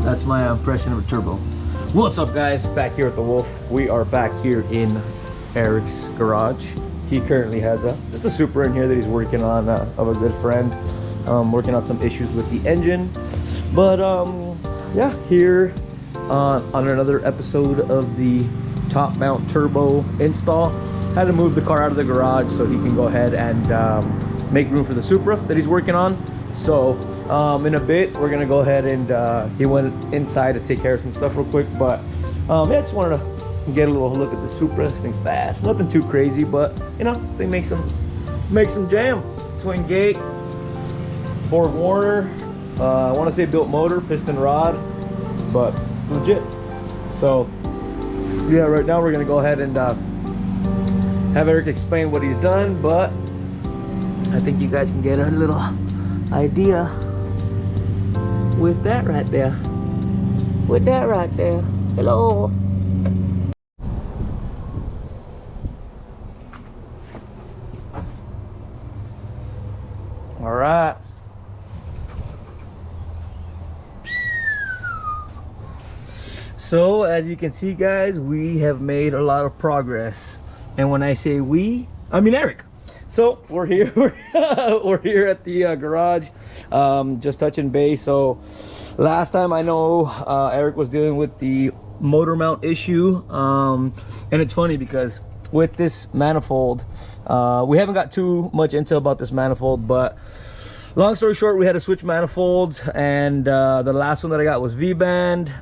That's my impression of a turbo. What's up, guys? Back here at the Wolf. We are back here in Eric's garage. He currently has just a Supra in here that he's working on of a good friend. Working on some issues with the engine. But yeah, here on another episode of the top mount turbo install. Had to move the car out of the garage so he can go ahead and make room for the Supra that he's working on. So in a bit we're gonna go ahead and he went inside to take care of some stuff real quick, but yeah, I just wanted to get a little look at the Supra. This thing's fast, nothing too crazy, but you know, they make some jam. Twin gate, Borg Warner, I want to say built motor, piston rod, but legit. So yeah, right now we're gonna go ahead and have Eric explain what he's done, but I think you guys can get a little idea with that right there. With that right there. Hello. All right. So as you can see, guys, we have made a lot of progress. And when I say we, I mean Eric. So we're here, we're here at the garage, just touching base. So last time I know Eric was dealing with the motor mount issue, and it's funny because with this manifold, we haven't got too much intel about this manifold, but long story short, we had to switch manifolds, and the last one that I got was V-band.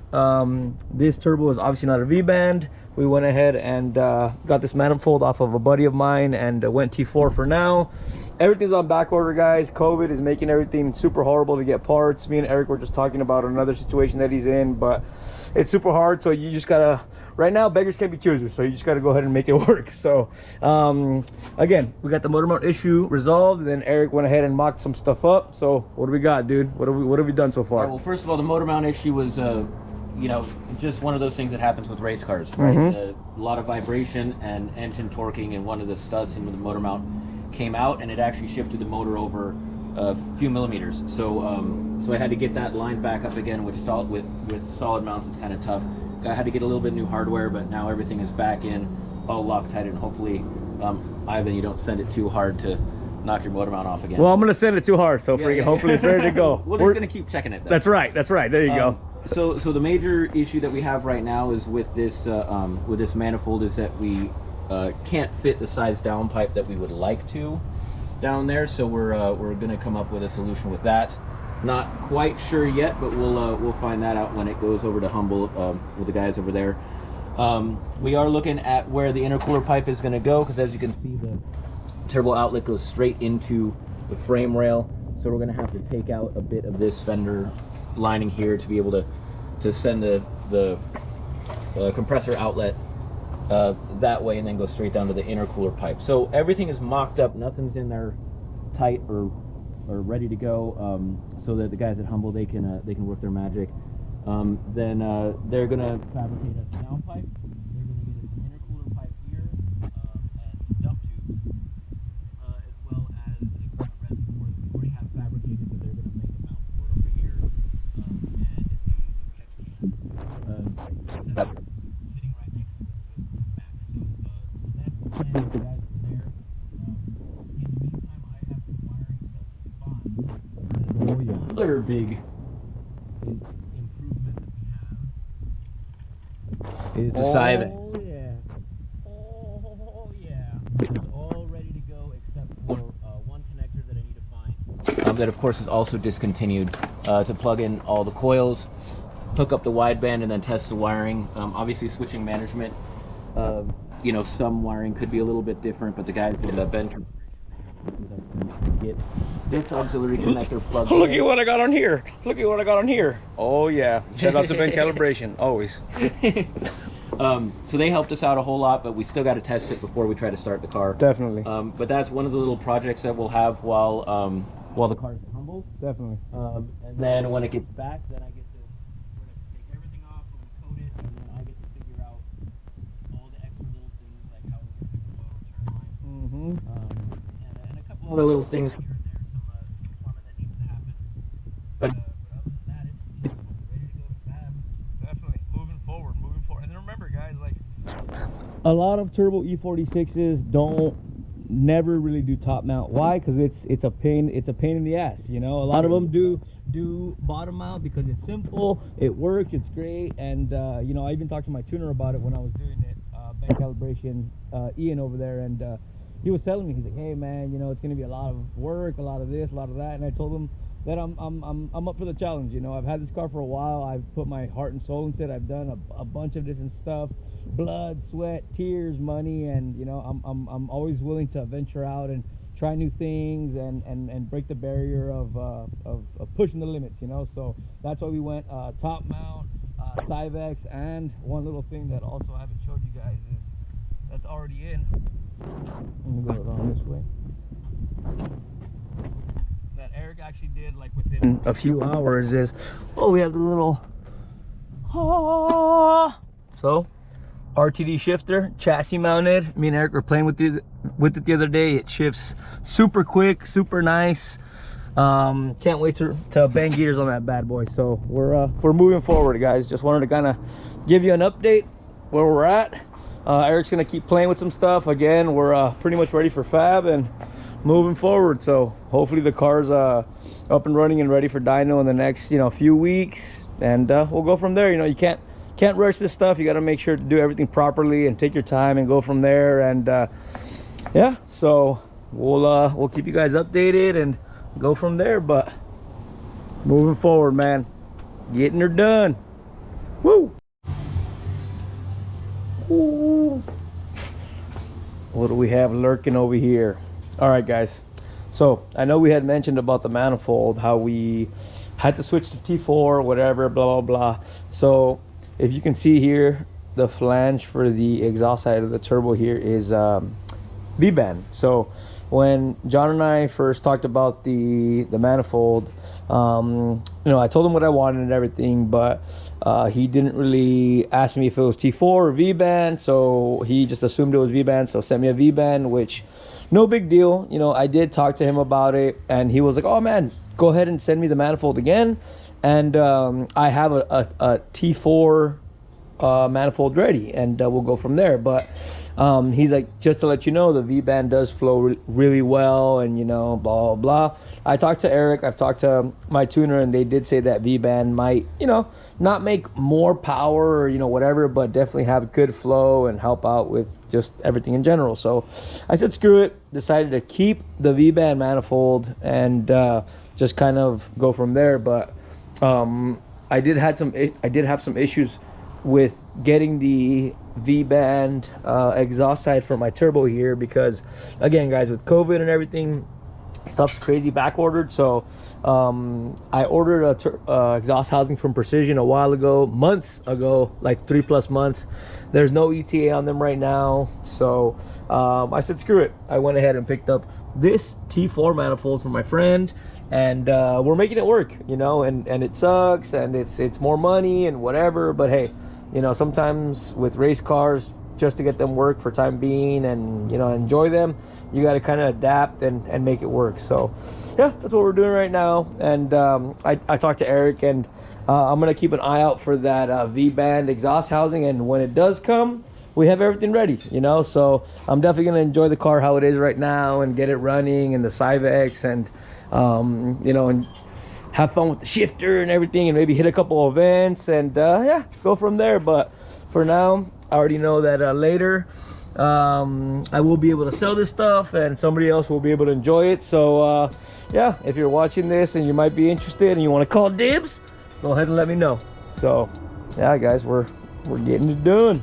This turbo is obviously not a V-band. We went ahead and got this manifold off of a buddy of mine and went T4 for now. Everything's on back order, guys. COVID is making everything super horrible to get parts. Me and Eric were just talking about another situation that he's in, but it's super hard. So you just gotta, right now, beggars can't be choosers. So you just gotta go ahead and make it work. So again, we got the motor mount issue resolved. And then Eric went ahead and mocked some stuff up. So what do we got, dude? What have we done so far? Well, first of all, the motor mount issue was you know, just one of those things that happens with race cars, right? A lot of vibration and engine torquing, and one of the studs in the motor mount came out, and it actually shifted the motor over a few millimeters. So so I had to get that lined back up again, which with solid mounts is kind of tough. I had to get a little bit new hardware, but now everything is back in, all Loctite, and hopefully, Ivan, you don't send it too hard to knock your motor mount off again. Well, I'm gonna send it too hard, so hopefully it's ready to go. We're just gonna keep checking it, though. That's right. There you go. So the major issue that we have right now is with this manifold is that we can't fit the size downpipe that we would like to down there. So we're going to come up with a solution with that. Not quite sure yet, but we'll find that out when it goes over to Humble with the guys over there. We are looking at where the intercooler pipe is going to go, because as you can see, the turbo outlet goes straight into the frame rail. So we're going to have to take out a bit of this fender lining here to be able to send the compressor outlet that way, and then go straight down to the intercooler pipe. So everything is mocked up, nothing's in there tight or ready to go, so that the guys at Humble, they can work their magic. Then they're gonna fabricate us a downpipe. They're gonna get us an intercooler pipe here, and dump tubes, as well as a ground reservoir that we already have fabricated, but they're gonna make a mount for it over here, and a catch can that's sitting right next to the back. So that's the plan for the guys over there. In the meantime, I have some wiring stuff to find. Oh yeah. Another big improvement that we have is the Syvex. Oh yeah. Oh yeah. It's all ready to go except for one connector that I need to find. That of course is also discontinued, to plug in all the coils, hook up the wideband, and then test the wiring. Obviously switching management, you know, some wiring could be a little bit different, but the guys at Ben to get this auxiliary connector plugged in. Look at what I got on here. Look at what I got on here. Oh yeah. Shout out to Ben Calibration, always. So they helped us out a whole lot, but we still got to test it before we try to start the car. Definitely. But that's one of the little projects that we'll have while the car is humble. Definitely. And then when it gets back, then I get to take everything off and coat it, and then I get to figure out all the extra little things like how we're going to do the oil return line, and a couple other little things here and there. a lot of Turbo E46s never really do top mount. Why? Because it's a pain in the ass, you know. A lot of them do bottom mount because it's simple, it works, it's great. And you know, I even talked to my tuner about it when I was doing it, band calibration, Ian over there, and he was telling me, he's like, hey man, you know, it's gonna be a lot of work, a lot of this, a lot of that. And I told him that I'm up for the challenge. You know, I've had this car for a while, I've put my heart and soul into it, I've done a bunch of different stuff, blood, sweat, tears, money, and you know, I'm always willing to venture out and try new things and break the barrier of pushing the limits, you know. So that's why we went top mount, Cyvex. And one little thing that also I haven't showed you guys is that's already in. Let me go around this way. That Eric actually did like within a few hours is, oh, we have the little so RTD shifter, chassis mounted. Me and Eric were playing with it the other day. It shifts super quick, super nice. Can't wait to bang gears on that bad boy. So we're moving forward, guys. Just wanted to kind of give you an update where we're at. Eric's gonna keep playing with some stuff. Again, we're pretty much ready for fab and moving forward. So hopefully the car's up and running and ready for dyno in the next, you know, few weeks, and we'll go from there. You know, you can't rush this stuff. You got to make sure to do everything properly and take your time and go from there. And yeah, so we'll keep you guys updated and go from there. But moving forward, man, getting her done. Woo! Ooh. What do we have lurking over here? All right, guys, so I know we had mentioned about the manifold, how we had to switch to T4, whatever, blah blah blah. So if you can see here, the flange for the exhaust side of the turbo here is V-band. So when John and I first talked about the manifold, you know, I told him what I wanted and everything, but he didn't really ask me if it was T4 or V-band, so he just assumed it was V-band, so sent me a V-band, which no big deal. You know, I did talk to him about it, and he was like, oh man, go ahead and send me the manifold again, and I have a T4 manifold ready, and we'll go from there. But he's like, just to let you know, the V-band does flow really well, and you know, blah blah blah. I talked to Eric, I've talked to my tuner, and they did say that V-band might, you know, not make more power or, you know, whatever, but definitely have good flow and help out with just everything in general. So I said screw it, decided to keep the V-band manifold and just kind of go from there. But I did have some issues with getting the V-band exhaust side for my turbo here, because again, guys, with COVID and everything, stuff's crazy back ordered. So I ordered a exhaust housing from Precision a while ago, months ago, like 3+ months. There's no ETA on them right now, so I said screw it. I went ahead and picked up this T4 manifold from my friend, and we're making it work, you know. And it sucks, and it's more money and whatever, but hey, you know, sometimes with race cars, just to get them work for time being and, you know, enjoy them, you got to kind of adapt and make it work. So yeah, that's what we're doing right now. And I talked to Eric, and I'm gonna keep an eye out for that V-band exhaust housing, and when it does come, we have everything ready, you know. So I'm definitely gonna enjoy the car how it is right now and get it running, and the Cyvex, and you know, and have fun with the shifter and everything, and maybe hit a couple of events, and yeah, go from there. But for now, I already know that later I will be able to sell this stuff, and somebody else will be able to enjoy it. So yeah, if you're watching this and you might be interested and you want to call dibs, go ahead and let me know. So yeah, guys, we're getting it done.